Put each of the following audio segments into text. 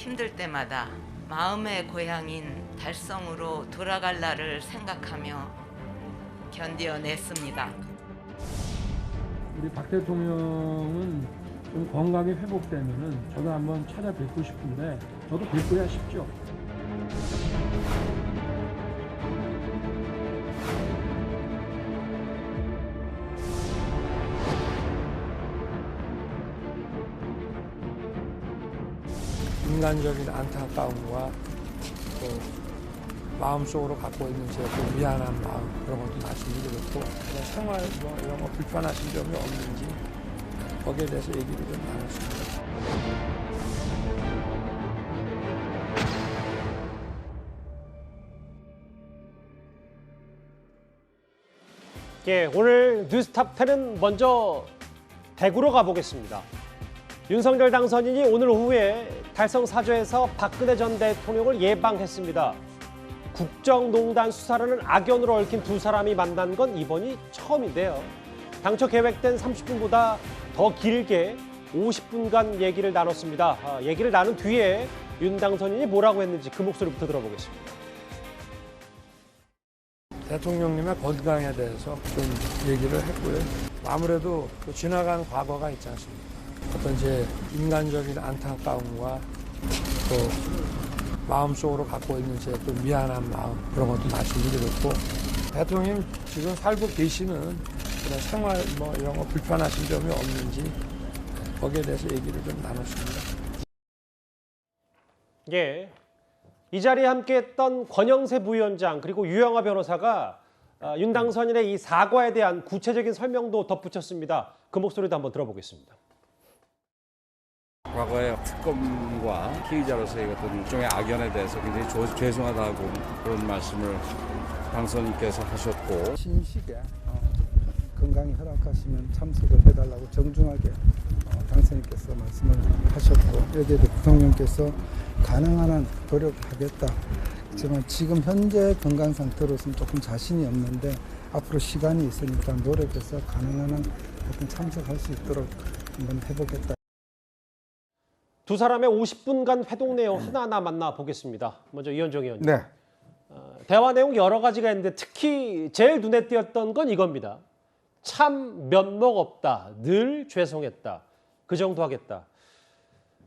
힘들 때마다 마음의 고향인 달성으로 돌아갈 날을 생각하며 견뎌냈습니다. 우리 박 대통령은 좀 건강이 회복되면은 저도 한번 찾아뵙고 싶은데 저도 뵙고야 싶죠. 인간적인 안타까움과 또 마음속으로 갖고 있는 제 또 미안한 마음 그런 것도 말씀드리고 생활 뭐 이런 거 불편하신 점이 없는지 거기에 대해서 얘기를 좀 나눴습니다. 예, 오늘 뉴스탑 10은 먼저 대구로 가보겠습니다. 윤석열 당선인이 오늘 오후에 달성 사저에서 박근혜 전 대통령을 예방했습니다. 국정농단 수사라는 악연으로 얽힌 두 사람이 만난 건 이번이 처음인데요. 당초 계획된 30분보다 더 길게 50분간 얘기를 나눴습니다. 얘기를 나눈 뒤에 윤 당선인이 뭐라고 했는지 그 목소리부터 들어보겠습니다. 대통령님의 건강에 대해서 좀 얘기를 했고요. 아무래도 그 지나간 과거가 있지 않습니까? 어떤 제 인간적인 안타까움과 또 마음속으로 갖고 있는 제 또 미안한 마음 그런 것도 말씀드리고 대통령님 지금 살고 계시는 그런 생활 뭐 이런 거 불편하신 점이 없는지 거기에 대해서 얘기를 좀 나눴습니다. 예, 이 자리에 함께했던 권영세 부위원장 그리고 유영하 변호사가 윤 당선인의 이 사과에 대한 구체적인 설명도 덧붙였습니다. 그 목소리도 한번 들어보겠습니다. 과거의 특검과 피의자로서의 어떤 일종의 악연에 대해서 굉장히 죄송하다고 그런 말씀을 당선인께서 하셨고 심식에 건강이 허락하시면 참석을 해달라고 정중하게 당선인께서 말씀을 하셨고 여기에도 대통령께서 가능한 한 노력하겠다. 하지만 지금 현재 건강 상태로서는 조금 자신이 없는데 앞으로 시간이 있으니까 노력해서 가능한 한 참석할 수 있도록 한번 해보겠다. 두 사람의 50분간 회동 내용 하나하나 만나보겠습니다. 먼저 이현정 의원님. 네. 대화 내용 여러 가지가 있는데 특히 제일 눈에 띄었던 건 이겁니다. 참 면목 없다. 늘 죄송했다. 그 정도 하겠다.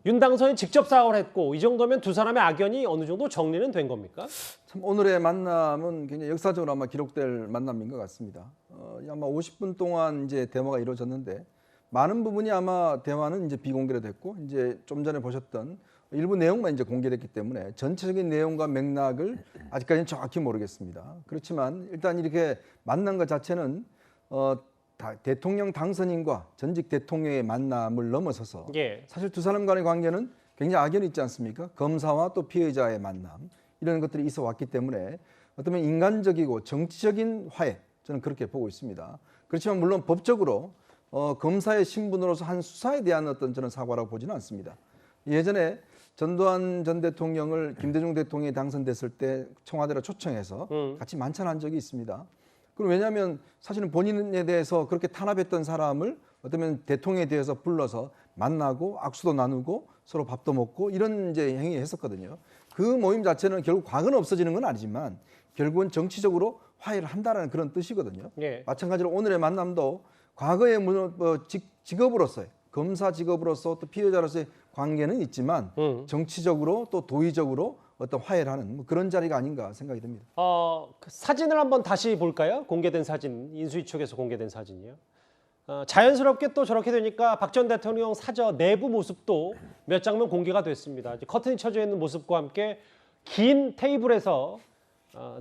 윤 당선인 직접 사과를 했고 이 정도면 두 사람의 악연이 어느 정도 정리는 된 겁니까? 참 오늘의 만남은 굉장히 역사적으로 아마 기록될 만남인 것 같습니다. 아마 50분 동안 이제 대화가 이루어졌는데 많은 부분이 아마 대화는 이제 비공개로 됐고 이제 좀 전에 보셨던 일부 내용만 이제 공개됐기 때문에 전체적인 내용과 맥락을 아직까지는 정확히 모르겠습니다. 그렇지만 일단 이렇게 만난 것 자체는 대통령 당선인과 전직 대통령의 만남을 넘어서서 사실 두 사람 간의 관계는 굉장히 악연이 있지 않습니까? 검사와 또 피해자의 만남 이런 것들이 있어 왔기 때문에 어쩌면 인간적이고 정치적인 화해 저는 그렇게 보고 있습니다. 그렇지만 물론 법적으로 검사의 신분으로서 한 수사에 대한 어떤 저는 사과라고 보지는 않습니다. 예전에 전두환 전 대통령을 김대중 대통령이 당선됐을 때 청와대로 초청해서 같이 만찬한 적이 있습니다. 그럼 왜냐하면 사실은 본인에 대해서 그렇게 탄압했던 사람을 어쩌면 대통령에 대해서 불러서 만나고 악수도 나누고 서로 밥도 먹고 이런 이제 행위 했었거든요. 그 모임 자체는 결국 과거는 없어지는 건 아니지만 결국은 정치적으로 화해를 한다는 그런 뜻이거든요. 마찬가지로 오늘의 만남도 과거의 직업으로서의 검사 직업으로서 또 피해자로서의 관계는 있지만 정치적으로 또 도의적으로 어떤 화해를 하는 뭐 그런 자리가 아닌가 생각이 듭니다. 그 사진을 한번 다시 볼까요? 공개된 사진, 인수위 측에서 공개된 사진이요. 자연스럽게 또 저렇게 되니까 박 전 대통령 사저 내부 모습도 몇 장면 공개가 됐습니다. 이제 커튼이 쳐져 있는 모습과 함께 긴 테이블에서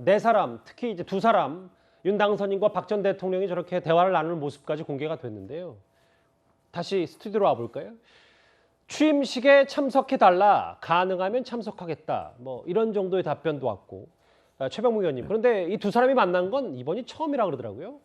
네 사람, 특히 이제 두 사람, 윤 당선인과 박 전 대통령이 저렇게 대화를 나누는 모습까지 공개가 됐는데요. 다시 스튜디오로 와볼까요? 취임식에 참석해달라, 가능하면 참석하겠다. 뭐 이런 정도의 답변도 왔고. 최병무 의원님, 그런데 이 두 사람이 만난 건 이번이 처음이라 그러더라고요.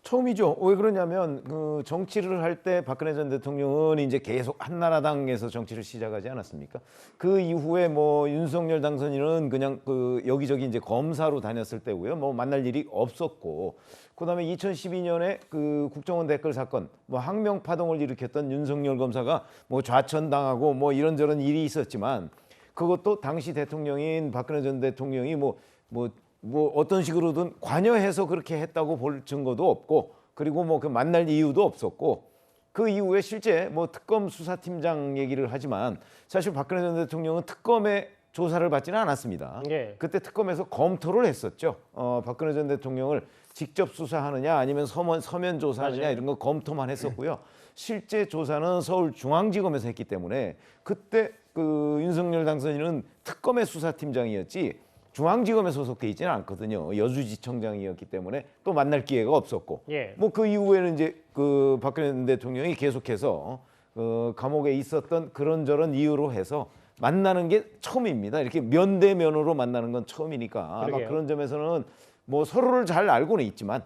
처음이죠. 왜 그러냐면 그 정치를 할 때 박근혜 전 대통령은 이제 계속 한나라당에서 정치를 시작하지 않았습니까? 그 이후에 뭐 윤석열 당선인은 그냥 그 여기저기 이제 검사로 다녔을 때고요. 뭐 만날 일이 없었고, 그다음에 2012년에 그 국정원 댓글 사건, 뭐 항명 파동을 일으켰던 윤석열 검사가 뭐 좌천당하고 뭐 이런저런 일이 있었지만 그것도 당시 대통령인 박근혜 전 대통령이 뭐 어떤 식으로든 관여해서 그렇게 했다고 볼 증거도 없고, 그리고 뭐 그 만날 이유도 없었고, 그 이후에 실제 뭐 특검 수사팀장 얘기를 하지만 사실 박근혜 전 대통령은 특검의 조사를 받지는 않았습니다. 예. 그때 특검에서 검토를 했었죠. 박근혜 전 대통령을 직접 수사하느냐 아니면 서면 조사하느냐 맞아요. 이런 거 검토만 했었고요. 실제 조사는 서울중앙지검에서 했기 때문에 그때 그 윤석열 당선인은 특검의 수사팀장이었지 중앙지검에 소속돼 있지는 않거든요. 여주지청장이었기 때문에 또 만날 기회가 없었고, 예. 뭐 그 이후에는 이제 그 박근혜 대통령이 계속해서 감옥에 있었던 그런저런 이유로 해서 만나는 게 처음입니다. 이렇게 면대면으로 만나는 건 처음이니까 아마 그러게요. 그런 점에서는 뭐 서로를 잘 알고는 있지만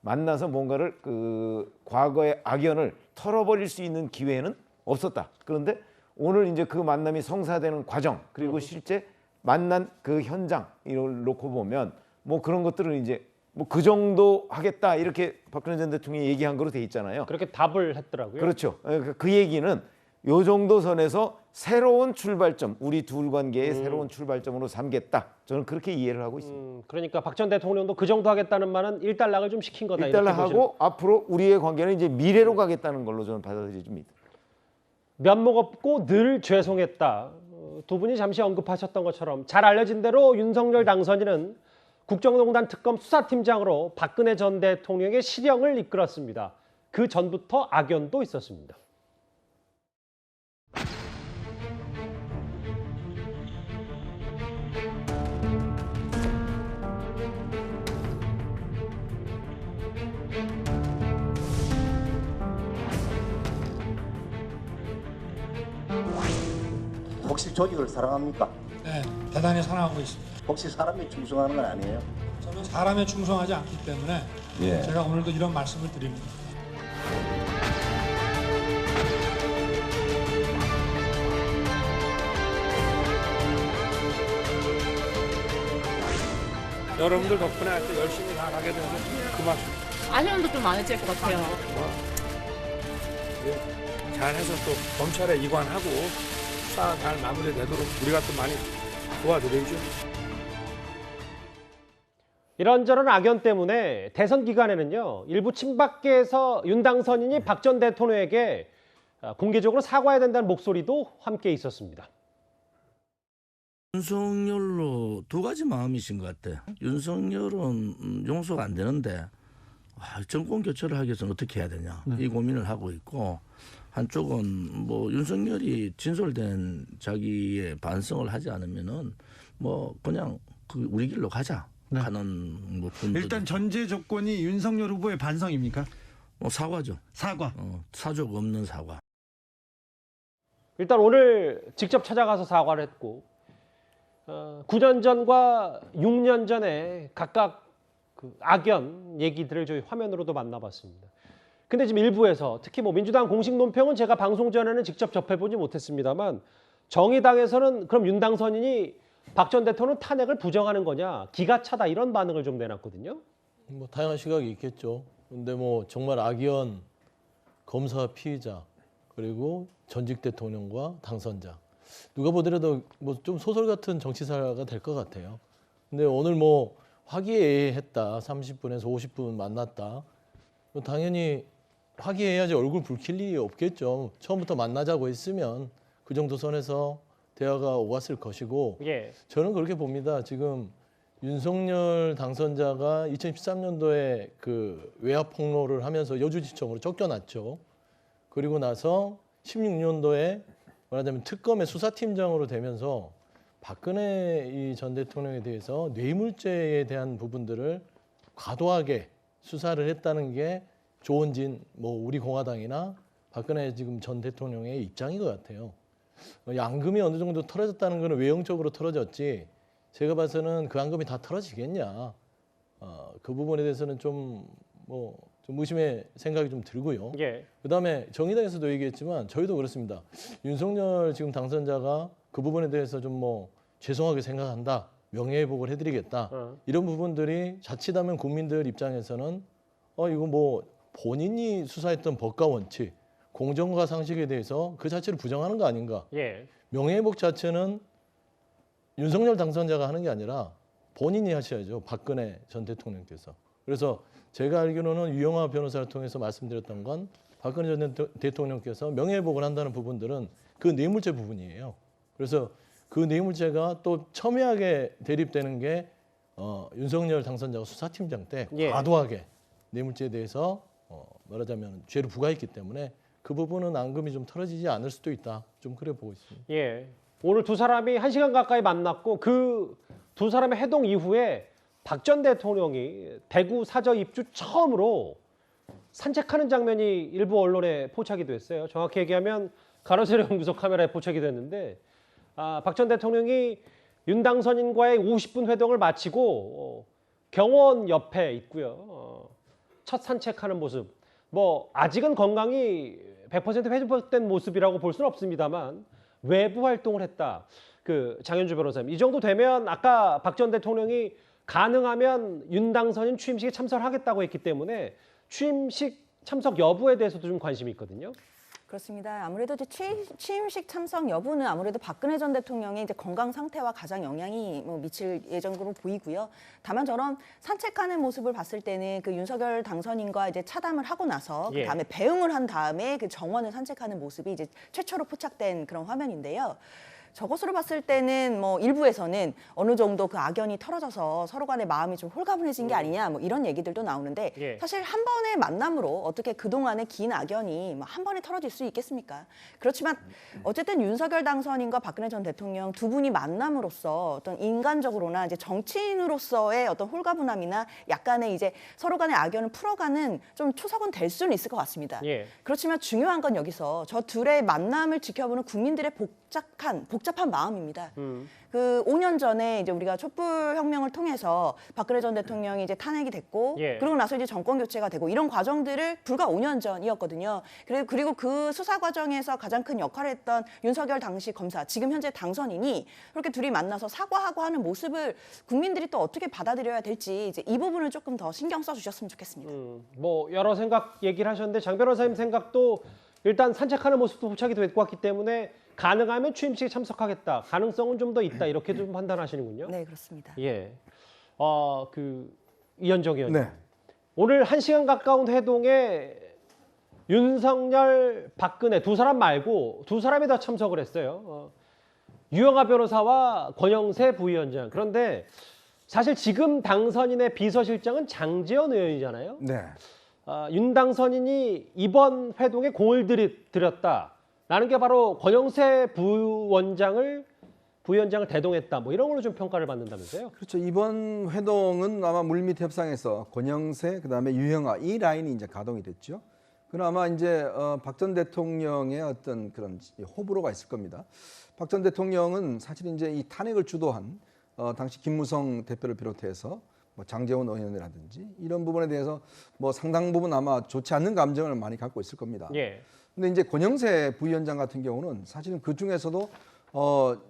만나서 뭔가를 그 과거의 악연을 털어버릴 수 있는 기회는 없었다. 그런데 오늘 이제 그 만남이 성사되는 과정 그리고 실제 만난 그 현장 이걸 놓고 보면 뭐 그런 것들은 이제 뭐 그 정도 하겠다 이렇게 박근혜 전 대통령이 얘기한 거로 돼 있잖아요. 그렇게 답을 했더라고요. 그렇죠. 그 얘기는 요 정도 선에서 새로운 출발점, 우리 둘 관계의 새로운 출발점으로 삼겠다. 저는 그렇게 이해를 하고 있습니다. 그러니까 박 전 대통령도 그 정도 하겠다는 말은 일단락을 좀 시킨 거다. 이렇게 일단락하고 앞으로 우리의 관계는 이제 미래로 가겠다는 걸로 저는 받아들여집니다. 면목 없고 늘 죄송했다. 두 분이 잠시 언급하셨던 것처럼 잘 알려진 대로 윤석열 당선인은 국정농단 특검 수사팀장으로 박근혜 전 대통령의 실형을 이끌었습니다. 그 전부터 악연도 있었습니다. 혹시 조직을 사랑합니까? 네, 대단히 사랑하고 있습니다. 혹시 사람이 충성하는 건 아니에요? 저는 사람에 충성하지 않기 때문에 제가 오늘도 이런 말씀을 드립니다. 여러분들 덕분에 하여튼 열심히 나가게 돼서 그만큼 아쉬움도 좀 많이 찔 것 같아요. 잘해서 또 검찰에 이관하고 수사 잘 마무리되도록 우리가 또 많이 도와드려야죠. 이런저런 악연 때문에 대선 기간에는요, 일부 친박계에서 윤 당선인이 박 전 대통령에게 공개적으로 사과해야 된다는 목소리도 함께 있었습니다. 윤석열로 두 가지 마음이신 것 같아. 윤석열은 용서가 안 되는데 정권 교체를 하기 위해서는 어떻게 해야 되냐 이 고민을 하고 있고, 한쪽은 뭐 윤석열이 진솔된 자기의 반성을 하지 않으면은 뭐 그냥 그 우리 길로 가자 하는 뭐 분들. 일단 전제 조건이 윤석열 후보의 반성입니까? 사과죠. 사과. 사족 없는 사과. 일단 오늘 직접 찾아가서 사과를 했고, 9년 전과 6년 전에 각각 그 악연 얘기들을 저희 화면으로도 만나봤습니다. 근데 지금 일부에서 특히 뭐 민주당 공식 논평은 제가 방송 전에는 직접 접해보지 못했습니다만, 정의당에서는 그럼 윤 당선인이 박 전 대통령 탄핵을 부정하는 거냐, 기가 차다 이런 반응을 좀 내놨거든요. 뭐 다양한 시각이 있겠죠. 근데 뭐 정말 악연, 검사 피의자, 그리고 전직 대통령과 당선자, 누가 보더라도 뭐 좀 소설 같은 정치사가 될 것 같아요. 근데 오늘 뭐 화기애애했다, 30분에서 50분 만났다. 뭐 당연히 화기애애해야지 얼굴 붉힐 일이 없겠죠. 처음부터 만나자고 했으면 그 정도 선에서 대화가 오갔을 것이고, 저는 그렇게 봅니다. 지금 윤석열 당선자가 2013년도에 그 외압 폭로를 하면서 여주지청으로 쫓겨났죠. 그리고 나서 16년도에 말하자면 특검의 수사팀장으로 되면서 박근혜 전 대통령에 대해서 뇌물죄에 대한 부분들을 과도하게 수사를 했다는 게 조원진 우리 공화당이나 박근혜 지금 전 대통령의 입장인 것 같아요. 앙금이 어느 정도 털어졌다는 것은 외형적으로 털어졌지, 제가 봐서는 그 앙금이 다 털어지겠냐, 그 부분에 대해서는 좀 의심의 생각이 좀 들고요. 그다음에 정의당에서도 얘기했지만 저희도 그렇습니다. 윤석열 지금 당선자가 그 부분에 대해서 좀 죄송하게 생각한다, 명예회복을 해드리겠다, 이런 부분들이 자칫하면 국민들 입장에서는 이거 본인이 수사했던 법과 원칙, 공정과 상식에 대해서 그 자체를 부정하는 거 아닌가. 명예회복 자체는 윤석열 당선자가 하는 게 아니라 본인이 하셔야죠. 박근혜 전 대통령께서. 그래서 제가 알기로는 유영하 변호사를 통해서 말씀드렸던 건 박근혜 전 대통령께서 명예회복을 한다는 부분들은 그 뇌물죄 부분이에요. 그래서 그 뇌물죄가 또 첨예하게 대립되는 게 윤석열 당선자가 수사팀장 때 과도하게 뇌물죄에 대해서 말하자면 죄를 부과했기 때문에 그 부분은 앙금이 좀 털어지지 않을 수도 있다. 좀 그래 보고 있습니다. 예. 오늘 두 사람이 1시간 가까이 만났고 그 두 사람의 회동 이후에 박 전 대통령이 대구 사저 입주 처음으로 산책하는 장면이 일부 언론에 포착이 됐어요. 정확히 얘기하면 가로세로 연구소 카메라에 포착이 됐는데 박 전 대통령이 윤 당선인과의 50분 회동을 마치고 경원 옆에 있고요. 첫 산책하는 모습. 뭐 아직은 건강이 100% 회복된 모습이라고 볼 수는 없습니다만 외부 활동을 했다. 그 장현주 변호사님. 이 정도 되면 아까 박 전 대통령이 가능하면 윤 당선인 취임식에 참석하겠다고 했기 때문에 취임식 참석 여부에 대해서도 좀 관심이 있거든요. 그렇습니다. 아무래도 이제 취임식 참석 여부는 아무래도 박근혜 전 대통령의 이제 건강 상태와 가장 영향이 미칠 예정으로 보이고요. 다만 저런 산책하는 모습을 봤을 때는 그 윤석열 당선인과 이제 차담을 하고 나서 그 다음에 배웅을 한 다음에 그 정원을 산책하는 모습이 이제 최초로 포착된 그런 화면인데요. 저것으로 봤을 때는 뭐 일부에서는 어느 정도 그 악연이 털어져서 서로 간의 마음이 좀 홀가분해진 게 아니냐 뭐 이런 얘기들도 나오는데 사실 한 번의 만남으로 어떻게 그동안의 긴 악연이 뭐 한 번에 털어질 수 있겠습니까? 그렇지만 어쨌든 윤석열 당선인과 박근혜 전 대통령 두 분이 만남으로써 어떤 인간적으로나 이제 정치인으로서의 어떤 홀가분함이나 약간의 이제 서로 간의 악연을 풀어가는 좀 초석은 될 수는 있을 것 같습니다. 그렇지만 중요한 건 여기서 저 둘의 만남을 지켜보는 국민들의 복잡한 마음입니다. 그 5년 전에 이제 우리가 촛불혁명을 통해서 박근혜 전 대통령이 이제 탄핵이 됐고 그러고 나서 이제 정권 교체가 되고 이런 과정들을 불과 5년 전이었거든요. 그리고 그 수사 과정에서 가장 큰 역할을 했던 윤석열 당시 검사, 지금 현재 당선인이 그렇게 둘이 만나서 사과하고 하는 모습을 국민들이 또 어떻게 받아들여야 될지 이제 이 부분을 조금 더 신경 써주셨으면 좋겠습니다. 뭐 여러 생각 얘기를 하셨는데 장 변호사님 생각도 일단 산책하는 모습도 포착이 됐고 왔기 때문에 가능하면 취임식에 참석하겠다. 가능성은 좀 더 있다. 이렇게 좀 판단하시는군요. 네, 그렇습니다. 예. 그 이현정 의원님. 오늘 1시간 가까운 회동에 윤석열, 박근혜 두 사람 말고 두 사람이 다 참석을 했어요. 유영하 변호사와 권영세 부위원장. 그런데 사실 지금 당선인의 비서실장은 장제원 의원이잖아요. 네. 윤 당선인이 이번 회동에 공을 들였다라는 게 바로 권영세 부위원장을 대동했다. 뭐 이런 걸로 좀 평가를 받는다면서요? 그렇죠. 이번 회동은 아마 물밑 협상에서 권영세 그다음에 유영하 이 라인이 이제 가동이 됐죠. 그나마 이제 박 전 대통령의 어떤 그런 호불호가 있을 겁니다. 박 전 대통령은 사실 이제 이 탄핵을 주도한 당시 김무성 대표를 비롯해서 뭐 장제원 의원이라든지 이런 부분에 대해서 뭐 상당 부분 아마 좋지 않는 감정을 많이 갖고 있을 겁니다. 근데 이제 권영세 부위원장 같은 경우는 사실은 그 중에서도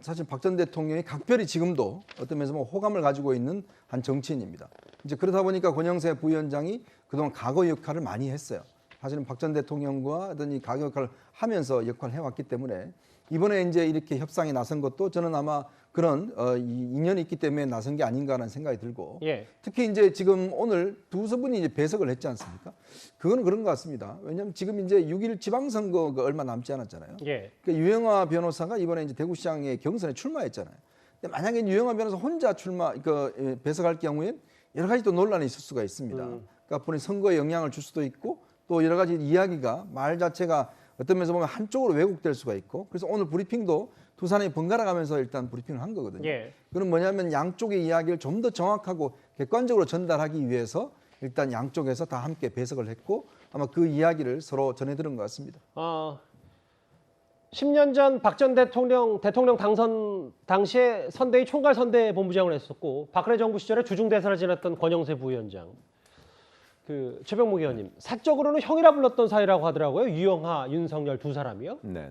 사실 박 전 대통령이 각별히 지금도 어떤 면에서 뭐 호감을 가지고 있는 한 정치인입니다. 이제 그러다 보니까 권영세 부위원장이 그동안 과거 역할을 많이 했어요. 사실은 박 전 대통령과 어떤 이 과거 역할을 하면서 역할을 해왔기 때문에 이번에 이제 이렇게 협상에 나선 것도 저는 아마 그런 인연이 있기 때문에 나선 게 아닌가라는 생각이 들고 특히 이제 지금 오늘 두 분이 이제 배석을 했지 않습니까? 그거는 그런 것 같습니다. 왜냐하면 지금 이제 6.1 지방선거가 얼마 남지 않았잖아요. 그러니까 유영하 변호사가 이번에 이제 대구시장에 경선에 출마했잖아요. 근데 만약에 유영하 변호사 혼자 배석할 경우에 여러 가지 또 논란이 있을 수가 있습니다. 그러니까 본인 선거에 영향을 줄 수도 있고 또 여러 가지 이야기가 말 자체가 어떤 면에서 보면 한쪽으로 왜곡될 수가 있고 그래서 오늘 브리핑도 두 사람이 번갈아 가면서 일단 브리핑을 한 거거든요. 그건 뭐냐면 양쪽의 이야기를 좀 더 정확하고 객관적으로 전달하기 위해서 일단 양쪽에서 다 함께 배석을 했고 아마 그 이야기를 서로 전해 들은 것 같습니다. 10년 전 박 전 대통령 당선 당시에 선대위 총괄선대본부장을 했었고 박근혜 정부 시절에 주중대사를 지냈던 권영세 부위원장. 그 최병묵 의원님, 사적으로는 형이라 불렀던 사이라고 하더라고요. 유영하, 윤석열 두 사람이요. 네.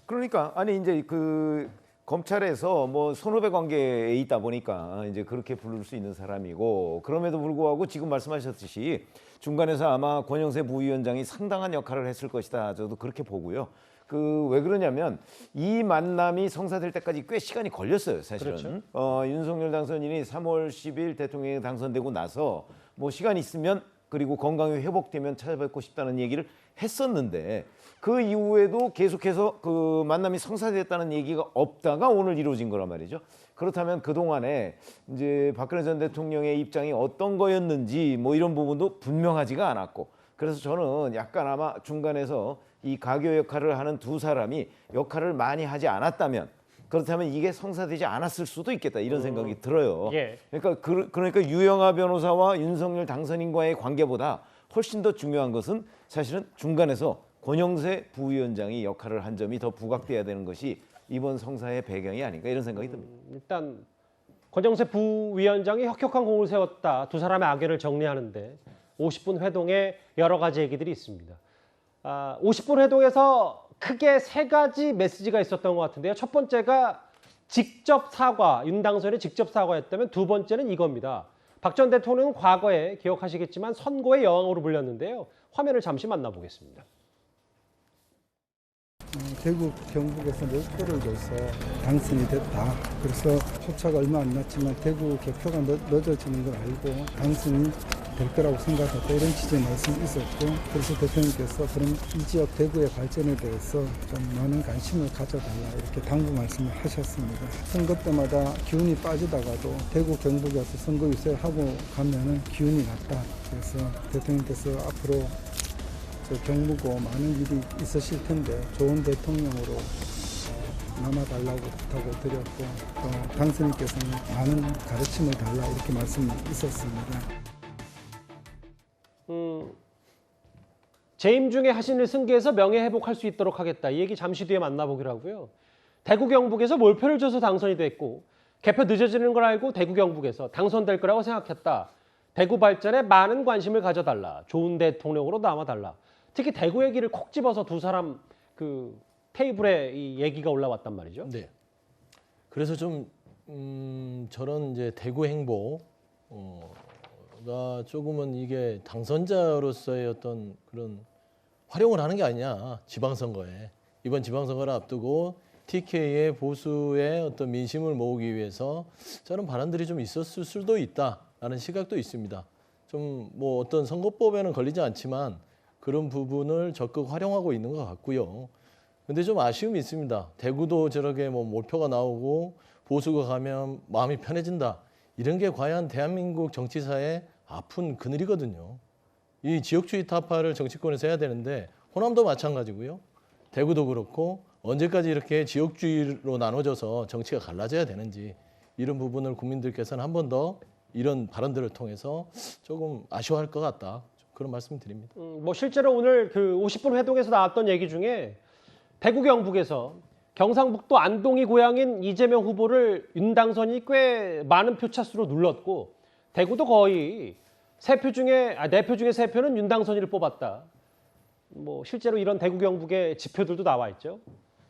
그러니까 아니 이제 그 검찰에서 뭐 선후배 관계에 있다 보니까 이제 그렇게 부를 수 있는 사람이고 그럼에도 불구하고 지금 말씀하셨듯이 중간에서 아마 권영세 부위원장이 상당한 역할을 했을 것이다. 저도 그렇게 보고요. 그 왜 그러냐면 이 만남이 성사될 때까지 꽤 시간이 걸렸어요, 사실은. 그렇죠. 윤석열 당선인이 3월 10일 대통령에 당선되고 나서 뭐 시간 있으면 그리고 건강이 회복되면 찾아뵙고 싶다는 얘기를 했었는데 그 이후에도 계속해서 그 만남이 성사됐다는 얘기가 없다가 오늘 이루어진 거란 말이죠. 그렇다면 그동안에 이제 박근혜 전 대통령의 입장이 어떤 거였는지 뭐 이런 부분도 분명하지가 않았고, 그래서 저는 약간 아마 중간에서 이 가교 역할을 하는 두 사람이 역할을 많이 하지 않았다면, 그렇다면 이게 성사되지 않았을 수도 있겠다 이런 생각이 들어요. 예. 그러니까 유영하 변호사와 윤석열 당선인과의 관계보다 훨씬 더 중요한 것은 사실은 중간에서 권영세 부위원장이 역할을 한 점이 더 부각돼야 되는 것이 이번 성사의 배경이 아닌가 이런 생각이 듭니다. 일단 권영세 부위원장이 혁혁한 공을 세웠다. 두 사람의 악연을 정리하는데 50분 회동에 여러 가지 얘기들이 있습니다. 50분 회동에서 크게 세 가지 메시지가 있었던 것 같은데요. 첫 번째가 직접 사과, 윤 당선인이 직접 사과했다면 두 번째는 이겁니다. 박 전 대통령은 과거에 기억하시겠지만 선거의 여왕으로 불렸는데요. 화면을 잠시 만나보겠습니다. 대구 경북에서 목표를 줘서 당선이 됐다. 그래서 표차가 얼마 안 났지만 대구 개표가 늦어지는 걸 알고 당선이 될 거라고 생각했다. 이런 취지의 말씀이 있었고, 그래서 대통령께서 그럼 이 지역 대구의 발전에 대해서 좀 많은 관심을 가져달라 이렇게 당부 말씀을 하셨습니다. 선거 때마다 기운이 빠지다가도 대구 경북에서 선거 유세를 하고 가면은 기운이 났다. 그래서 대통령께서 앞으로 경무고 많은 일이 있으실 텐데 좋은 대통령으로 남아달라고 부탁을 드렸고, 또 당선인께서는 많은 가르침을 달라 이렇게 말씀이 있었습니다. 재임 중에 하신 일 승계해서 명예 회복할 수 있도록 하겠다. 이 얘기 잠시 뒤에 만나보기로 하고요. 대구 경북에서 몰표를 줘서 당선이 됐고 개표 늦어지는 걸 알고 대구 경북에서 당선될 거라고 생각했다. 대구 발전에 많은 관심을 가져달라. 좋은 대통령으로 남아달라. 특히 대구 얘기를 콕 집어서 두 사람 그 테이블에 이 얘기가 올라왔단 말이죠. 네. 그래서 좀 저런 이제 대구 행보 가 조금은 이게 당선자로서의 어떤 그런 활용을 하는 게 아니냐, 지방선거에. 이번 지방선거를 앞두고 TK의 보수의 어떤 민심을 모으기 위해서 저런 발언들이 좀 있었을 수도 있다라는 시각도 있습니다. 좀 뭐 어떤 선거법에는 걸리지 않지만 그런 부분을 적극 활용하고 있는 것 같고요. 근데 좀 아쉬움이 있습니다. 대구도 저렇게 뭐 몰표가 나오고 보수가 가면 마음이 편해진다. 이런 게 과연 대한민국 정치사의 아픈 그늘이거든요. 이 지역주의 타파를 정치권에서 해야 되는데 호남도 마찬가지고요. 대구도 그렇고 언제까지 이렇게 지역주의로 나눠져서 정치가 갈라져야 되는지 이런 부분을 국민들께서는 한 번 더 이런 발언들을 통해서 조금 아쉬워할 것 같다. 그런 말씀 드립니다. 뭐 실제로 오늘 그 50분 회동에서 나왔던 얘기 중에 대구 경북에서 경상북도 안동이 고향인 이재명 후보를 윤 당선이 꽤 많은 표차수로 눌렀고 대구도 거의 4표 중에 3표는 윤 당선인을 뽑았다. 뭐 실제로 이런 대구 경북의 지표들도 나와 있죠.